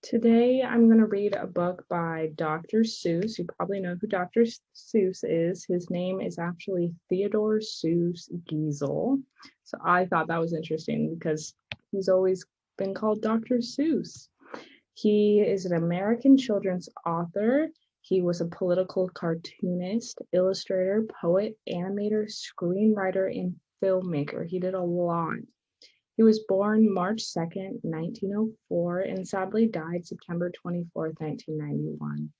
Today, I'm going to read a book by Dr. Suess. You probably know who Dr. Suess is. His name is actually Theodore Suess Giesel. So I thought that was interesting because he's always been called Dr. Suess. He is an American children's author. He was a political cartoonist, illustrator, poet, animator, screenwriter, and filmmaker. He did a lot. He was born March 2nd, 1904, and sadly died September 24th, 1991.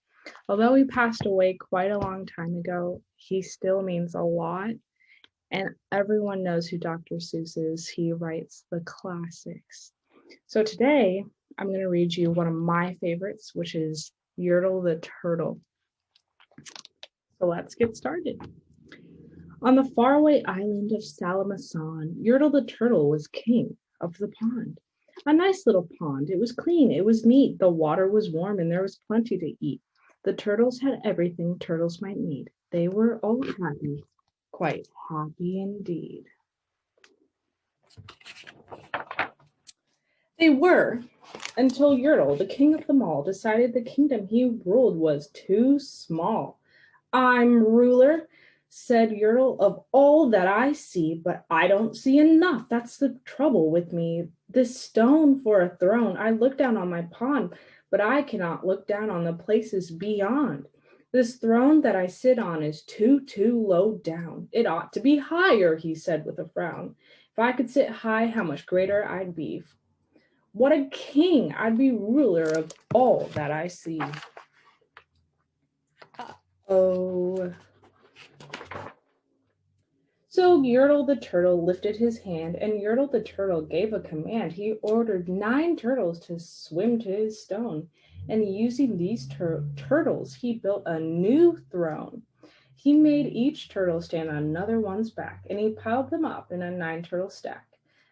Although he passed away quite a long time ago, he still means a lot, and everyone knows who Dr. Seuss is. He writes the classics. So today, I'm going to read you one of my favorites, which is Yertle the Turtle. So let's get started. On the faraway island of Salamasan, Yertle the Turtle was king of the pond. A nice little pond. It was clean, it was neat, the water was warm, and there was plenty to eat. The turtles had everything turtles might need. They were all happy, quite happy indeed. They were, until Yertle, the king of them all, decided the kingdom he ruled was too small. I'm ruler, said Yertle, of all that I see, but I don't see enough. That's the trouble with me. This stone for a throne, I look down on my pond, but I cannot look down on the places beyond. This throne that I sit on is too low down. It ought to be higher, he said with a frown. If I could sit high, how much greater I'd be. What a king! I'd be ruler of all that I see. Oh. So Yertle the Turtle lifted his hand, and Yertle the Turtle gave a command. He ordered 9 turtles to swim to his stone, and using these turtles, he built a new throne. He made each turtle stand on another one's back, and he piled them up in a 9-turtle stack.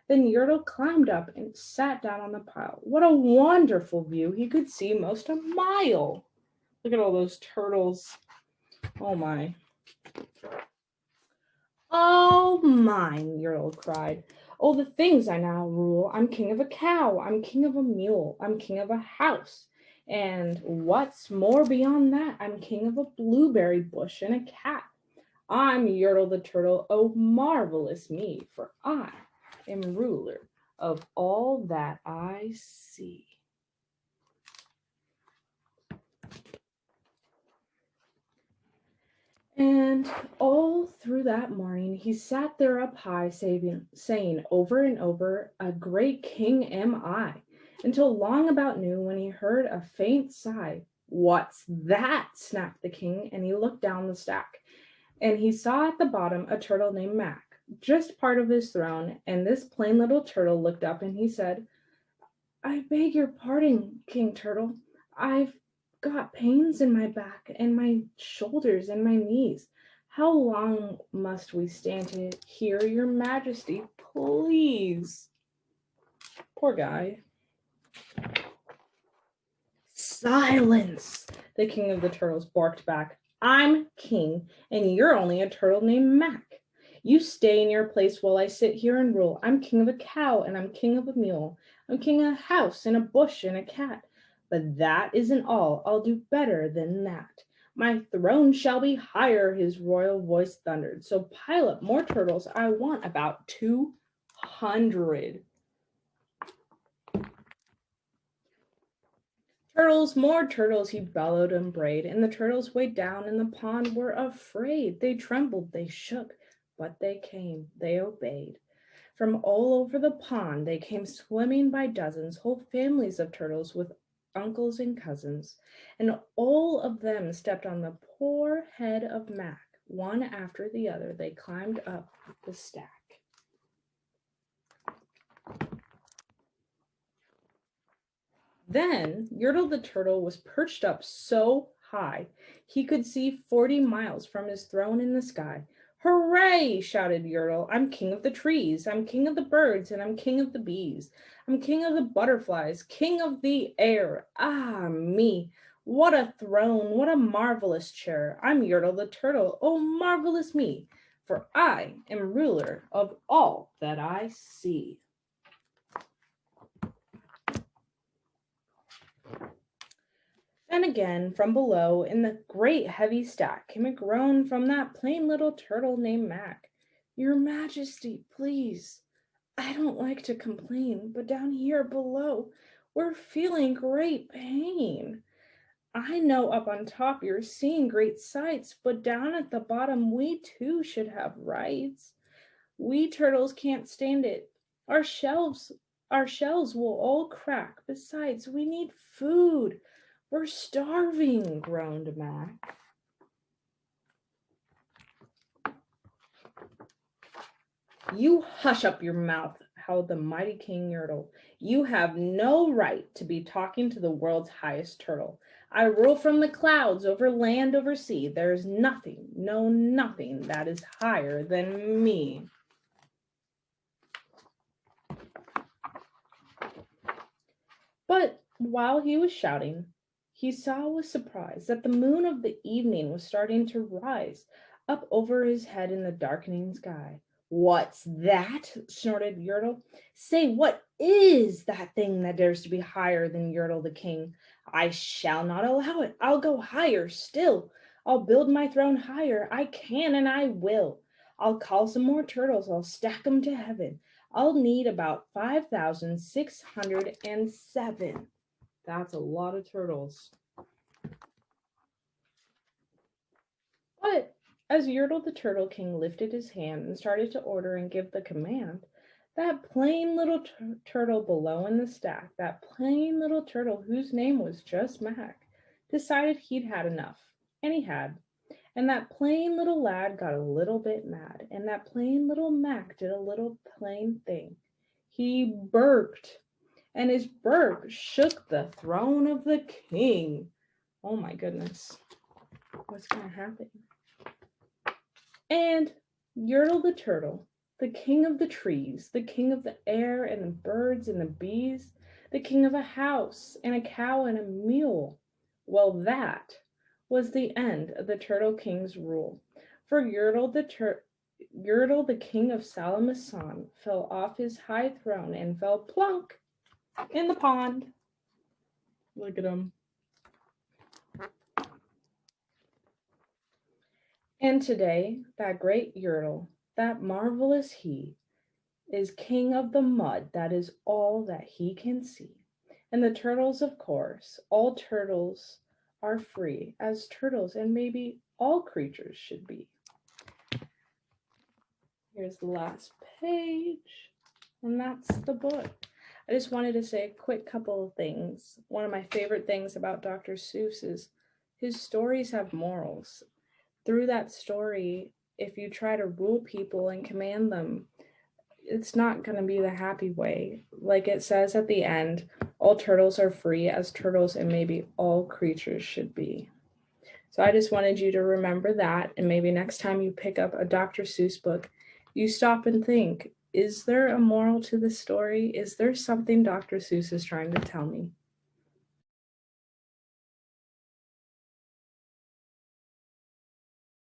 Then Yertle climbed up and sat down on the pile. What a wonderful view! He could see most a mile. Look at all those turtles. Oh my. Oh, mine, Yertle cried. Oh, the things I now rule. I'm king of a cow. I'm king of a mule. I'm king of a house. And what's more beyond that, I'm king of a blueberry bush and a cat. I'm Yertle the Turtle. Oh, marvelous me, for I am ruler of all that I see. And all through that morning, he sat there up high, saying over and over, a great king am I, until long about noon when he heard a faint sigh. What's that? Snapped the king, and he looked down the stack, and he saw at the bottom a turtle named Mac, just part of his throne, and this plain little turtle looked up and he said, I beg your pardon, King Turtle. I've got pains in my back and my shoulders and my knees. How long must we stand to hear your majesty, please? Poor guy. Silence, the king of the turtles barked back. I'm king, and you're only a turtle named Mac. You stay in your place while I sit here and rule. I'm king of a cow, and I'm king of a mule. I'm king of a house, and a bush, and a cat. But that isn't all. I'll do better than that. My throne shall be higher, his royal voice thundered. So pile up more turtles. I want about 200. Turtles, more turtles, he bellowed and brayed, and the turtles way down in the pond were afraid. They trembled, they shook, but they came, they obeyed. From all over the pond they came swimming by dozens, whole families of turtles with uncles and cousins, and all of them stepped on the poor head of Mac. One after the other they climbed up the stack. Then Yertle the Turtle was perched up so high he could see 40 miles from his throne in the sky. Hooray, shouted Yertle. I'm king of the trees, I'm king of the birds, and I'm king of the bees. I'm king of the butterflies, king of the air. Ah, me, what a throne, what a marvelous chair. I'm Yertle the Turtle, oh, marvelous me, for I am ruler of all that I see. Then again, from below, in the great heavy stack, came a groan from that plain little turtle named Mac. Your Majesty, please. I don't like to complain, but down here below, we're feeling great pain. I know up on top you're seeing great sights, but down at the bottom we too should have rights. We turtles can't stand it. Our shelves our shells will all crack. Besides, we need food. We're starving, groaned Mac. You hush up your mouth, howled the mighty King Yertle. You have no right to be talking to the world's highest turtle. I rule from the clouds, over land, over sea. There is nothing, no nothing, that is higher than me. But while he was shouting, he saw with surprise that the moon of the evening was starting to rise up over his head in the darkening sky. What's that? Snorted Yertle. Say, what is that thing that dares to be higher than Yertle the king? I shall not allow it. I'll go higher still. I'll build my throne higher. I can and I will. I'll call some more turtles. I'll stack 'em to heaven. I'll need about 5,607. That's a lot of turtles. But as Yertle the Turtle King lifted his hand and started to order and give the command, that plain little turtle below in the stack, that plain little turtle whose name was just Mac, decided he'd had enough. And he had. And that plain little lad got a little bit mad, and that plain little Mac did a little plain thing. He burped, and his burp shook the throne of the king. Oh my goodness. What's going to happen? And Yertle the Turtle, the king of the trees, the king of the air and the birds and the bees, the king of a house and a cow and a mule. Well, that was the end of the Turtle King's rule. For Yertle the king of Salamasan fell off his high throne and fell plunk in the pond. Look at him. And today, that great Yertle, that marvelous he, is king of the mud. That is all that he can see. And the turtles, of course, all turtles are free, as turtles and maybe all creatures should be. Here's the last page, and that's the book. I just wanted to say a quick couple of things. One of my favorite things about Dr. Suess is his stories have morals. Through that story, if you try to rule people and command them, it's not going to be the happy way. Like it says at the end, all turtles are free as turtles and maybe all creatures should be. So I just wanted you to remember that, and maybe next time you pick up a Dr. Seuss book, you stop and think, is there a moral to this story? Is there something Dr. Seuss is trying to tell me?